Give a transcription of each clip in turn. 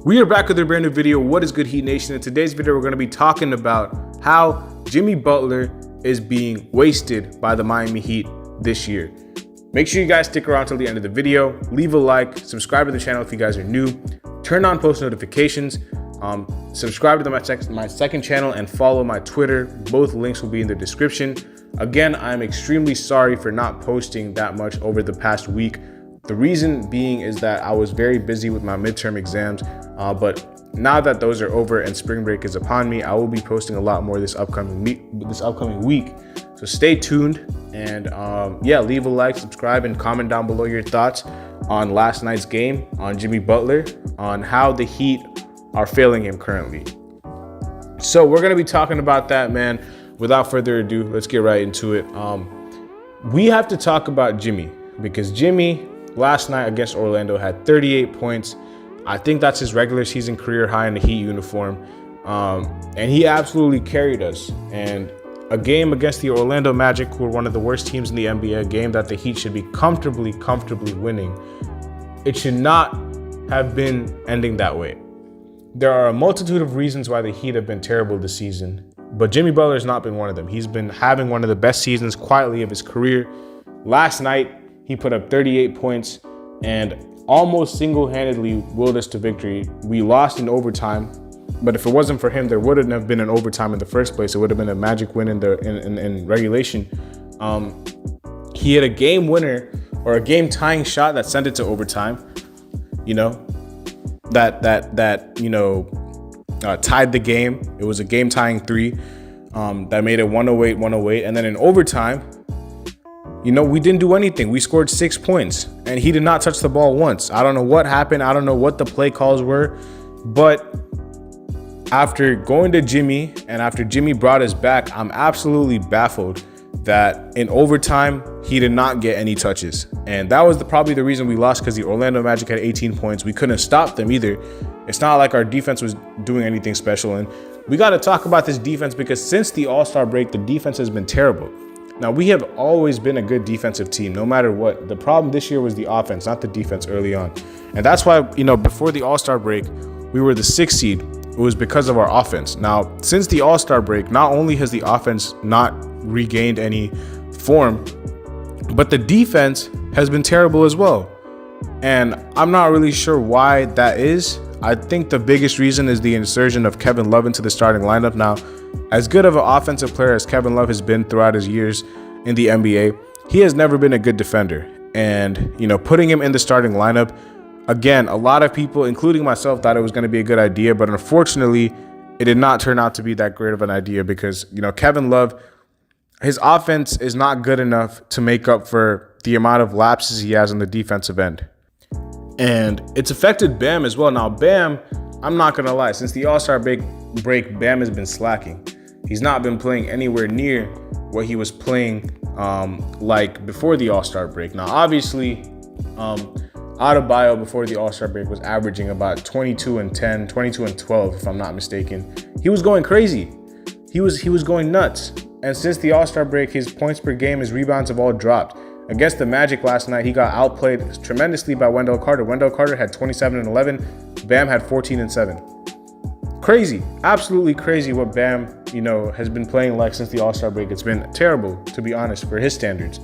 We are back with a brand new video. What is good, Heat Nation? In today's video, we're going to be talking about how Jimmy Butler is being wasted by the Miami Heat this year. Make sure you guys stick around till the end of the video. Leave a like, subscribe to the channel if you guys are new, turn on post notifications, subscribe to my second channel, and follow my Twitter. Both links will be in the description. Again, I'm extremely sorry for not posting that much over the past week. The reason being is that I was very busy with my midterm exams, but now that those are over and spring break is upon me, I will be posting a lot more this upcoming week. So stay tuned and leave a like, subscribe, and comment down below your thoughts on last night's game, on Jimmy Butler, on how the Heat are failing him currently. So we're gonna be talking about that, man. Without further ado, let's get right into it. We have to talk about Jimmy because Jimmy last night against Orlando had 38 points. I think that's his regular season career high in the Heat uniform. And he absolutely carried us. And a game against the Orlando Magic, who are one of the worst teams in the NBA, a game that the Heat should be comfortably winning. It should not have been ending that way. There are a multitude of reasons why the Heat have been terrible this season, but Jimmy Butler has not been one of them. He's been having one of the best seasons quietly of his career. Last night, he put up 38 points and almost single-handedly willed us to victory. We lost in overtime, but if it wasn't for him, there wouldn't have been an overtime in the first place. It would have been a Magic win in regulation. He had a game winner or a game tying shot that sent it to overtime. You know, that tied the game. It was a game tying three that made it 108, and then in overtime, you know, we didn't do anything. We scored 6 points and he did not touch the ball once. I don't know what happened. I don't know what the play calls were, but after going to Jimmy and after Jimmy brought us back, I'm absolutely baffled that in overtime, he did not get any touches. And that was probably the reason we lost, because the Orlando Magic had 18 points. We couldn't stop them either. It's not like our defense was doing anything special. And we got to talk about this defense because since the All-Star break, the defense has been terrible. Now, we have always been a good defensive team, no matter what. The problem this year was the offense, not the defense early on. And that's why, you know, before the All-Star break, we were the 6th seed. It was because of our offense. Now, since the All-Star break, not only has the offense not regained any form, but the defense has been terrible as well. And I'm not really sure why that is. I think the biggest reason is the insertion of Kevin Love into the starting lineup. Now, as good of an offensive player as Kevin Love has been throughout his years in the NBA, he has never been a good defender. And, you know, putting him in the starting lineup, again, a lot of people, including myself, thought it was going to be a good idea. But unfortunately, it did not turn out to be that great of an idea because, you know, Kevin Love, his offense is not good enough to make up for the amount of lapses he has on the defensive end. And it's affected Bam as well. Now, Bam, I'm not going to lie, since the All-Star break, Bam has been slacking. He's not been playing anywhere near what he was playing like before the All-Star break. Now, obviously, Adebayo before the All-Star break was averaging about 22 and 10, 22 and 12, if I'm not mistaken. He was going crazy. He was going nuts. And since the All-Star break, his points per game, his rebounds have all dropped. Against the Magic last night, he got outplayed tremendously by Wendell Carter. Wendell Carter had 27 and 11. Bam had 14 and 7. Crazy, absolutely crazy what Bam, you know, has been playing like since the All-Star break. It's been terrible, to be honest, for his standards.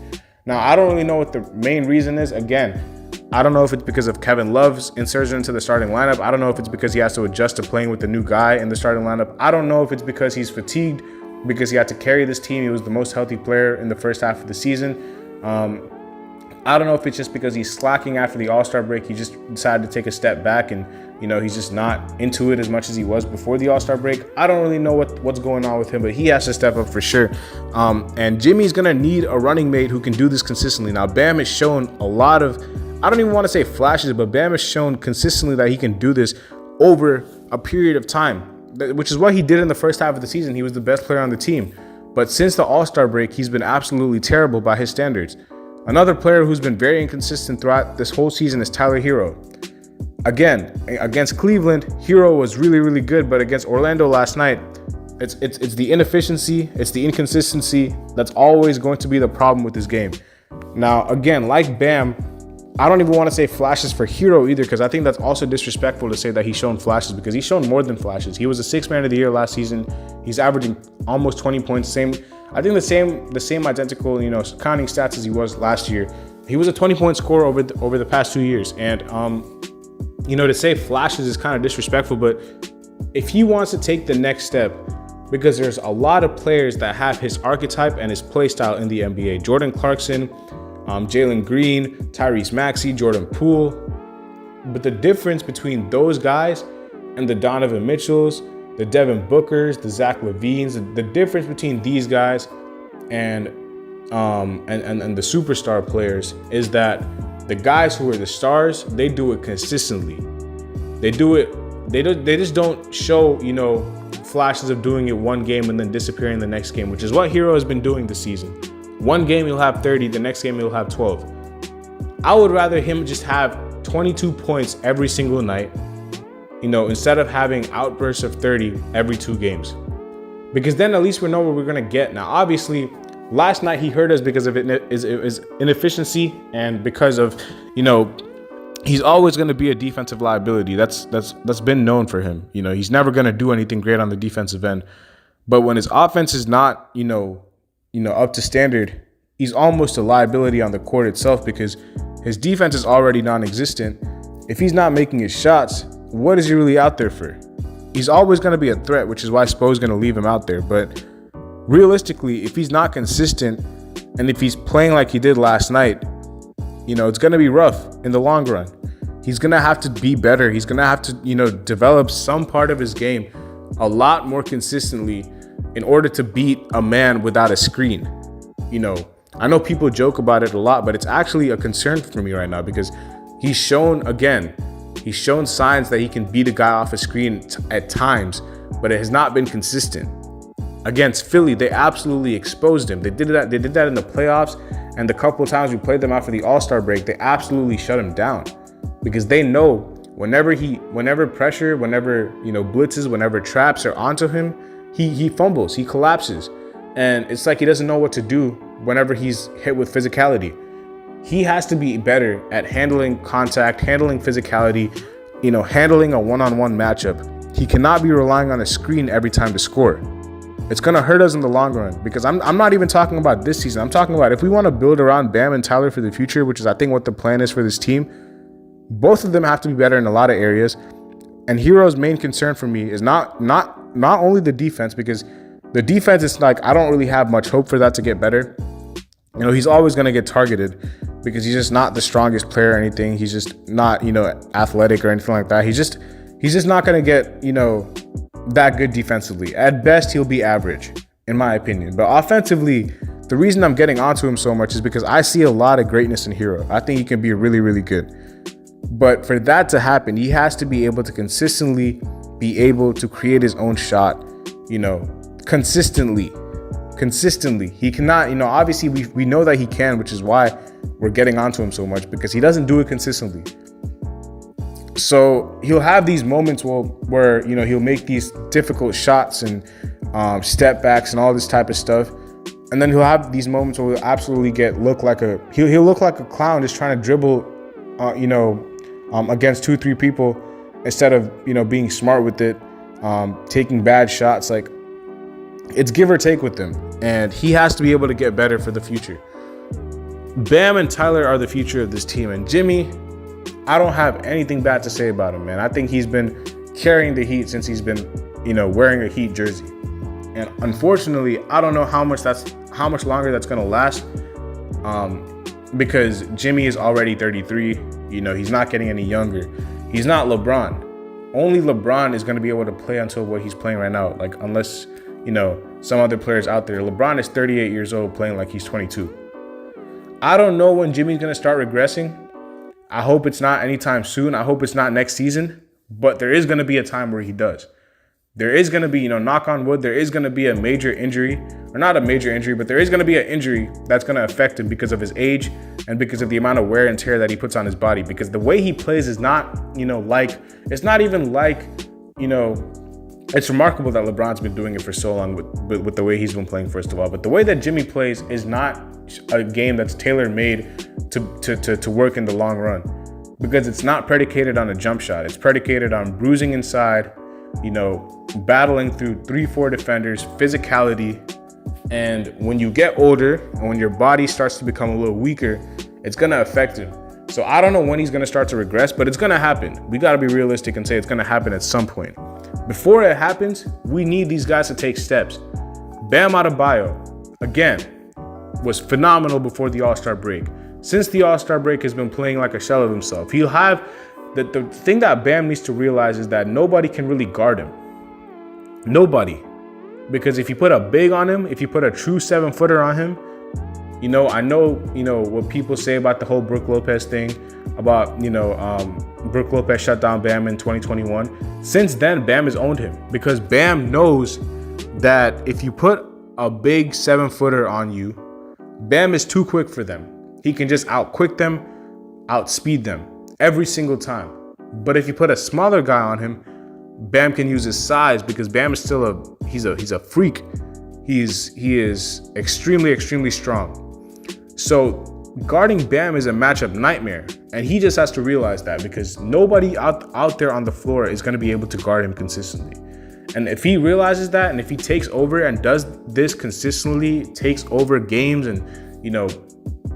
Now, I don't really know what the main reason is. Again, I don't know if it's because of Kevin Love's insertion into the starting lineup. I don't know if it's because he has to adjust to playing with the new guy in the starting lineup. I don't know if it's because he's fatigued, because he had to carry this team. He was the most healthy player in the first half of the season. I don't know if it's just because he's slacking after the All-Star break. He just decided to take a step back and, you know, he's just not into it as much as he was before the All-Star break. I don't really know what's going on with him, but he has to step up for sure. And Jimmy's going to need a running mate who can do this consistently. Now, Bam has shown a lot of, I don't even want to say flashes, but Bam has shown consistently that he can do this over a period of time, which is what he did in the first half of the season. He was the best player on the team. But since the All-Star break, he's been absolutely terrible by his standards. Another player who's been very inconsistent throughout this whole season is Tyler Herro. Again, against Cleveland, Herro was really good, but against Orlando last night, it's the inefficiency, it's the inconsistency that's always going to be the problem with this game. Now, again, like Bam, I don't even want to say flashes for Herro either, because I think that's also disrespectful to say that he's shown flashes, because he's shown more than flashes. He was a sixth man of the year last season. He's averaging almost 20 points. The same identical, counting stats as he was last year. He was a 20-point scorer over the past 2 years. And, to say flashes is kind of disrespectful, but if he wants to take the next step, because there's a lot of players that have his archetype and his play style in the NBA. Jordan Clarkson, Jalen Green, Tyrese Maxey, Jordan Poole. But the difference between those guys and the Donovan Mitchells, the Devin Bookers, the Zach LaVines, the difference between these guys and the superstar players is that the guys who are the stars, they do it consistently. They just don't show, flashes of doing it one game and then disappearing the next game, which is what Herro has been doing this season. One game he'll have 30, the next game he'll have 12. I would rather him just have 22 points every single night, instead of having outbursts of 30 every 2 games. Because then at least we know what we're going to get. Now, obviously, last night he hurt us because of his inefficiency and because of, he's always going to be a defensive liability. That's been known for him. He's never going to do anything great on the defensive end. But when his offense is not, up to standard, he's almost a liability on the court itself, because his defense is already non-existent. If he's not making his shots, what is he really out there for? He's always going to be a threat, which is why Spo's going to leave him out there. But realistically, if he's not consistent and if he's playing like he did last night, it's going to be rough in the long run. He's going to have to be better. He's going to have to, develop some part of his game a lot more consistently in order to beat a man without a screen. I know people joke about it a lot, but it's actually a concern for me right now, because he's shown signs that he can beat a guy off a screen at times, but it has not been consistent. Against Philly, they absolutely exposed him. They did that in the playoffs, and the couple of times we played them after the All-Star break, they absolutely shut him down, because they know whenever pressure, whenever blitzes, whenever traps are onto him, he fumbles, he collapses, and it's like he doesn't know what to do whenever he's hit with physicality. He has to be better at handling contact, handling physicality, handling a one-on-one matchup. He cannot be relying on a screen every time to score. It's going to hurt us in the long run, because I'm not even talking about this season. I'm talking about if we want to build around Bam and Tyler for the future, which is I think what the plan is for this team, both of them have to be better in a lot of areas. And Herro's main concern for me is not only the defense, because the defense is like, I don't really have much hope for that to get better. He's always going to get targeted because he's just not the strongest player or anything. He's just not, athletic or anything like that. He's just not going to get, that good defensively. At best, he'll be average, in my opinion. But offensively, the reason I'm getting onto him so much is because I see a lot of greatness in Herro. I think he can be really, really good. But for that to happen, he has to be able to consistently be able to create his own shot, consistently. He cannot, obviously we know that he can, which is why we're getting onto him so much, because he doesn't do it consistently. So he'll have these moments where he'll make these difficult shots and step backs and all this type of stuff, and then he'll have these moments where he'll absolutely look like a clown just trying to dribble, against 2-3 people instead of being smart with it, taking bad shots. Like, it's give or take with him, and he has to be able to get better for the future. Bam and Tyler are the future of this team, and Jimmy, I don't have anything bad to say about him, man. I think he's been carrying the Heat since he's been, wearing a Heat jersey. And unfortunately, I don't know how much longer that's going to last, because Jimmy is already 33. He's not getting any younger. He's not LeBron. Only LeBron is going to be able to play until what he's playing right now, like unless, some other players out there. LeBron is 38 years old playing like he's 22. I don't know when Jimmy's going to start regressing. I hope it's not anytime soon. I hope it's not next season, but there is going to be a time where he does. There is going to be, knock on wood, there is going to be a major injury, or not a major injury, but there is going to be an injury that's going to affect him because of his age and because of the amount of wear and tear that he puts on his body. Because the way he plays is not, it's not even like, It's remarkable that LeBron's been doing it for so long with the way he's been playing, first of all. But the way that Jimmy plays is not a game that's tailor-made to work in the long run, because it's not predicated on a jump shot. It's predicated on bruising inside, battling through 3-4 defenders, physicality. And when you get older and when your body starts to become a little weaker, it's going to affect him. So I don't know when he's going to start to regress, but it's going to happen. We got to be realistic and say it's going to happen at some point. Before it happens, we need these guys to take steps. Bam Adebayo, again, was phenomenal before the All-Star break. Since the All-Star break, has been playing like a shell of himself. He'll have the thing that Bam needs to realize is that nobody can really guard him. Nobody. Because if you put a big on him, if you put a true 7-footer on him, I know, what people say about the whole Brook Lopez thing, about, Brook Lopez shut down Bam in 2021. Since then, Bam has owned him, because Bam knows that if you put a big 7-footer on you, Bam is too quick for them. He can just out-quick them, outspeed them every single time. But if you put a smaller guy on him, Bam can use his size, because Bam is still he's a freak. He is extremely, extremely strong. So guarding Bam is a matchup nightmare, and he just has to realize that, because nobody out there on the floor is going to be able to guard him consistently. And if he realizes that, and if he takes over and does this consistently, takes over games, and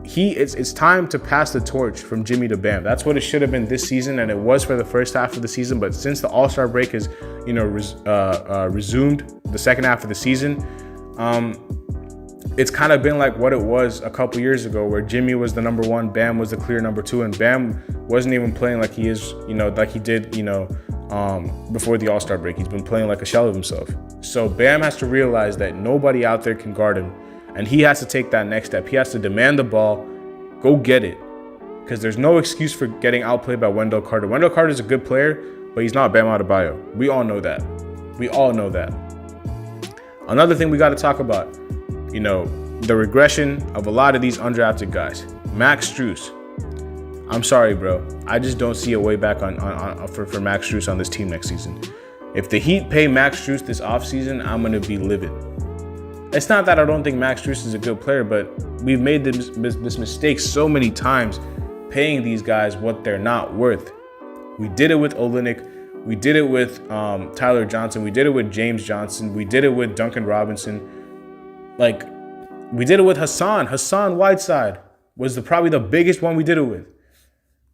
it's time to pass the torch from Jimmy to Bam. That's what it should have been this season, and it was for the first half of the season. But since the All-Star break has, resumed the second half of the season, it's kind of been like what it was a couple years ago, where Jimmy was the number one, Bam was the clear number two, and Bam wasn't even playing like he is, like he did, before the All-Star break. He's been playing like a shell of himself. So Bam has to realize that nobody out there can guard him, and he has to take that next step. He has to demand the ball, go get it, because there's no excuse for getting outplayed by Wendell Carter. Wendell Carter is a good player, but he's not Bam Adebayo. We all know that. Another thing we got to talk about, the regression of a lot of these undrafted guys. Max Strus. I'm sorry, bro. I just don't see a way back for Max Strus on this team next season. If the Heat pay Max Strus this offseason, I'm going to be livid. It's not that I don't think Max Strus is a good player, but we've made this mistake so many times, paying these guys what they're not worth. We did it with Olynyk. We did it with Tyler Johnson. We did it with James Johnson. We did it with Duncan Robinson. We did it with Hassan. Hassan Whiteside was probably the biggest one we did it with.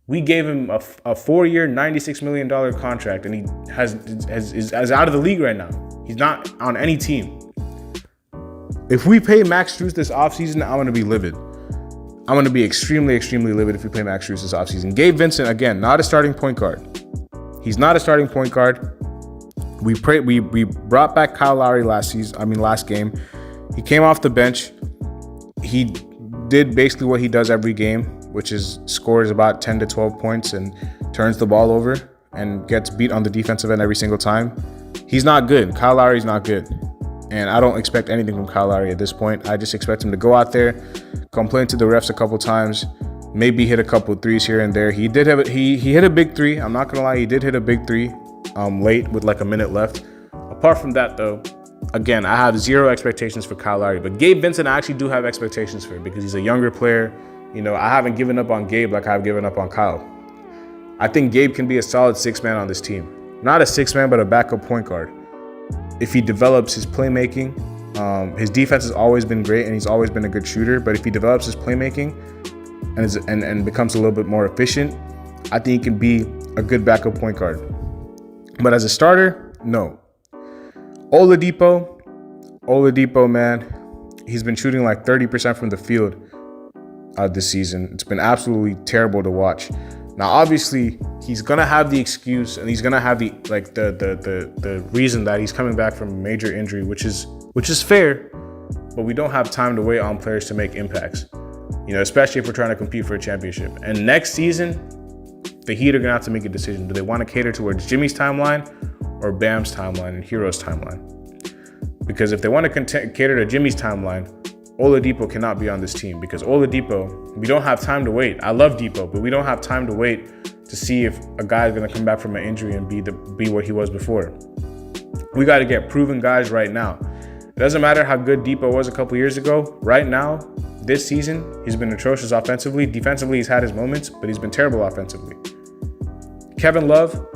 We gave him a 4-year, $96 million contract, and he is out of the league right now. He's not on any team. If we pay Max Strus this offseason, I'm going to be livid. I'm going to be extremely, extremely livid if we pay Max Strus this offseason. Gabe Vincent, again, not a starting point guard. He's not a starting point guard. We brought back Kyle Lowry last game. He came off the bench. He did basically what he does every game, which is scores about 10 to 12 points and turns the ball over and gets beat on the defensive end every single time. He's not good. Kyle Lowry's not good. And I don't expect anything from Kyle Lowry at this point. I just expect him to go out there, complain to the refs a couple times, maybe hit a couple threes here and there. He hit a big three. I'm not gonna lie, he did hit a big three late with like a minute left. Apart from that, though, again, I have zero expectations for Kyle Lowry. But Gabe Vincent, I actually do have expectations for, because he's a younger player. I haven't given up on Gabe like I've given up on Kyle. I think Gabe can be a solid six-man on this team. Not a six-man, but a backup point guard. If he develops his playmaking, his defense has always been great, and he's always been a good shooter. But if he develops his playmaking and becomes a little bit more efficient, I think he can be a good backup point guard. But as a starter, no. Oladipo, man, he's been shooting like 30% from the field this season. It's been absolutely terrible to watch. Now, obviously, he's gonna have the excuse, and he's gonna have the reason that he's coming back from a major injury, which is fair. But we don't have time to wait on players to make impacts, especially if we're trying to compete for a championship. And next season, the Heat are gonna have to make a decision. Do they want to cater towards Jimmy's timeline or Bam's timeline and Herro's timeline? Because if they want to cater to Jimmy's timeline, Oladipo cannot be on this team, because Oladipo, we don't have time to wait. I love Depot, but we don't have time to wait to see if a guy is going to come back from an injury and be what he was before. We got to get proven guys right now. It doesn't matter how good Depot was a couple years ago. Right now, this season, he's been atrocious offensively. Defensively, he's had his moments, but he's been terrible offensively. Kevin Love,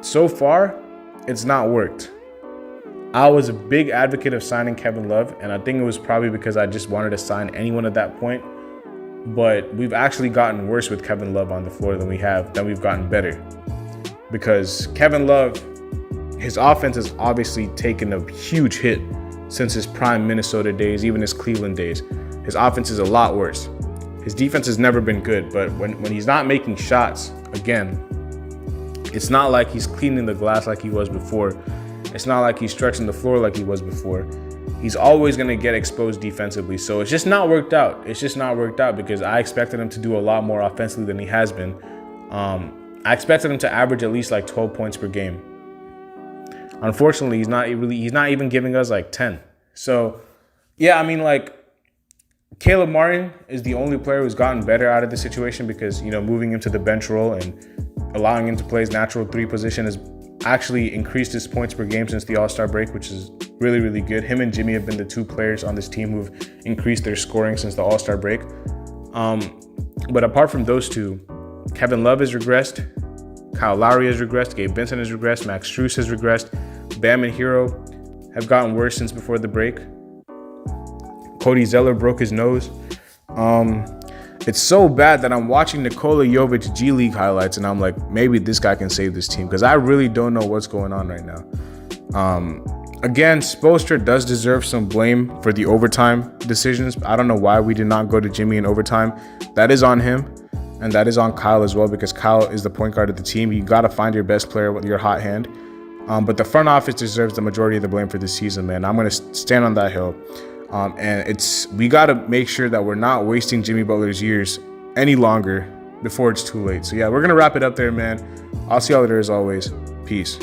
so far, it's not worked. I was a big advocate of signing Kevin Love, and I think it was probably because I just wanted to sign anyone at that point. But we've actually gotten worse with Kevin Love on the floor than we've gotten better. Because Kevin Love, his offense has obviously taken a huge hit since his prime Minnesota days, even his Cleveland days. His offense is a lot worse. His defense has never been good, but when he's not making shots, again, it's not like he's cleaning the glass like he was before. It's not like he's stretching the floor like he was before. He's always going to get exposed defensively. So it's just not worked out. It's just not worked out because I expected him to do a lot more offensively than he has been. I expected him to average at least like 12 points per game. Unfortunately, he's not even giving us like 10. So, yeah, I mean, like, Caleb Martin is the only player who's gotten better out of the situation because, moving him to the bench role and allowing him to play his natural three position has actually increased his points per game since the All-Star break, which is really, really good. Him and Jimmy have been the two players on this team who've increased their scoring since the All-Star break. But apart from those two, Kevin Love has regressed. Kyle Lowry has regressed. Gabe Vincent has regressed. Max Strus has regressed. Bam and Herro have gotten worse since before the break. Cody Zeller broke his nose. It's so bad that I'm watching Nikola Jovic G League highlights and I'm like, maybe this guy can save this team because I really don't know what's going on right now. Again, Spoelstra does deserve some blame for the overtime decisions. I don't know why we did not go to Jimmy in overtime. That is on him, and that is on Kyle as well because Kyle is the point guard of the team. You got to find your best player with your hot hand. But the front office deserves the majority of the blame for this season, man. I'm going to stand on that hill. And we got to make sure that we're not wasting Jimmy Butler's years any longer before it's too late. So, yeah, we're going to wrap it up there, man. I'll see y'all later as always. Peace.